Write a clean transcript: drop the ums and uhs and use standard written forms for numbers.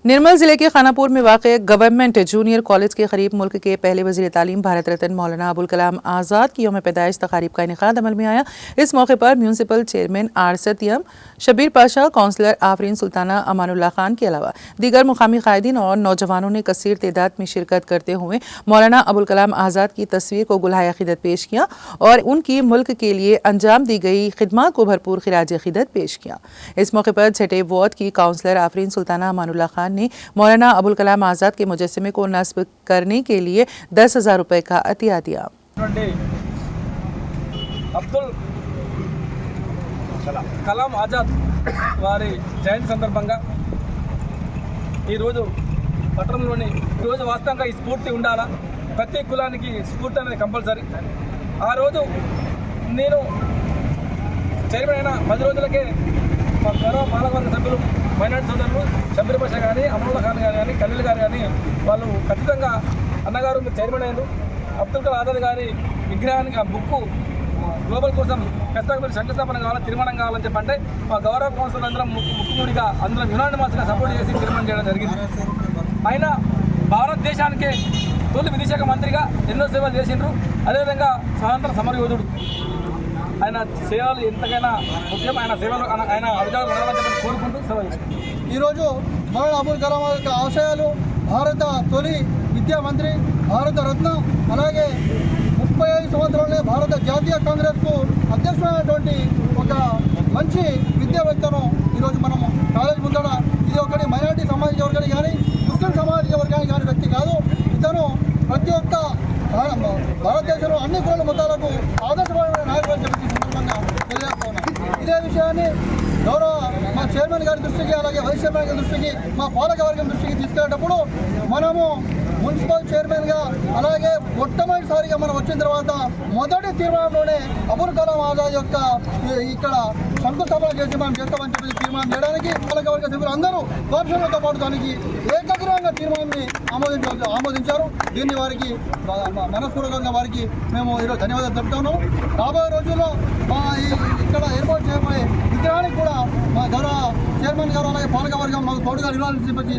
निर्मल जिले के खानापुर में वाक़ गवर्नमेंट जूनियर कॉलेज के करीब मुल्क के पहले वज़ीर तालीम भारत रत्न मौलाना अबुल कलाम आज़ाद की यौम पैदाइश तक़ारीब का इनेकाद अमल में आया। इस मौके पर municipal chairman are Satyam, Shabir Pasha, counsellor Afreen Sultana, Amanullah Khan के अलावा दीगर मुकामी कायदीन और नौजवानों ने कसीर तादाद में शिरकत करते हुए मौलाना अबुल कलाम आज़ाद की तस्वीर को गुलहाए अक़ीदत पेश किया और उनकी मुल्क के लिए अंजाम दी गई खिदमत को भरपूर खिराज अक़ीदत पेश किया। इस मौके पर छठे वार्ड की काउंसलर आफरीन सुल्ताना, अमानुल्लाह खान ने मौलाना अबुल कलाम आज़ाद के मुजस्समे को नस्ब करने के लिए 10,000 रुपए का अतिया दिया। అబ్దుల్ కలాం ఆజాద్ వారి జయంతి సందర్భంగా ఈరోజు పట్టణంలోని ఈరోజు వాస్తవంగా ఈ స్ఫూర్తి ఉండాలా, ప్రతి కులానికి స్ఫూర్తి అనేది కంపల్సరీ. ఆ రోజు నేను చైర్మన్ అయిన 10 రోజులకే మా గౌరవ పాలకవర్గ సభ్యులు మైనార్టీ సోదరులు షబీర్ పాషా కానీ, అమరుల్లా ఖాన్ కానీ, ఖలీల్ గారు కానీ వాళ్ళు ఖచ్చితంగా అన్నగారు మీరు చైర్మన్ అయ్యారు, అబ్దుల్ కలాం ఆజాద్ గారి విగ్రహానికి ఆ బుక్కు గ్లోబల్ కోసం ఖచ్చితంగా మీరు శంకుస్థాపన కావాలని, తీర్మానం కావాలని చెప్పంటే మా గౌరవ కౌన్సిల్ అందరం ముక్కుముడిగా అందరం యునానిమస్గా సపోర్ట్ చేసి తీర్మానం చేయడం జరిగింది. ఆయన భారతదేశానికే తొలి విదేశాంగ మంత్రిగా ఎన్నో సేవలు చేసిండ్రు. అదేవిధంగా స్వాతంత్ర సమరయోధుడు. ఆయన సేవలు ఎంతకైనా ముఖ్యం. ఆయన సేవలు ఆయన అధికారులు ఉండాలని కోరుకుంటూ సేవ చేస్తారు. ఈరోజు మౌలానా అబుల్ కలాం యొక్క ఆశయాలు భారత తొలి విద్యా మంత్రి, భారత రత్న, అలాగే 35 సంవత్సరాలనే భారత జాతీయ కాంగ్రెస్కు అధ్యక్షుడైనటువంటి ఒక మంచి విద్యావేత్తను ఈరోజు మనం కాలేజ్ ముందర ఇది ఒకటి మైనారిటీ సమాజ వర్గానికి కానీ, ముస్లిం సమాజ వర్గానికి కానీ వ్యక్తి కాదు. ఇతను ప్రతి ఒక్క భారతదేశంలో అన్ని కుల మతాలకు ఆదర్శమైన నాయకుడు అని చెప్పి సందర్భంగా తెలియజేస్తున్నాం. ఇదే విషయాన్ని గౌరవ మా చైర్మన్ గారి దృష్టికి, అలాగే వైస్ చైర్మన్ గారి దృష్టికి, మా పాలకవర్గం దృష్టికి తీసుకెళ్ళేటప్పుడు మనము మున్సిపల్ చైర్మన్గా అలాగే మొట్టమొదటిసారిగా మనం వచ్చిన తర్వాత మొదటి తీర్మానంలోనే అబుల్ కలాం ఆజాద్ యొక్క ఇక్కడ శంకుస్థాపన చేసి మనం చేస్తామని చెప్పి తీర్మానం చేయడానికి పాలకవర్గ సభ్యులు అందరూ కోపంతో పాటు దానికి ఏకగ్రీవంగా తీర్మానాన్ని ఆమోదించారు. దీన్ని వారికి మనస్పూర్వకంగా వారికి మేము ఈరోజు ధన్యవాదాలు తెలుపుతున్నాము. రాబోయే రోజుల్లో మా ఇక్కడ ఏర్పాటు చేయబోయే విగ్రహానికి కూడా మా గౌరవ చైర్మన్ గారు అలాగే పాలకవర్గం మాకు తోడుగా నిలవాలని చెప్పి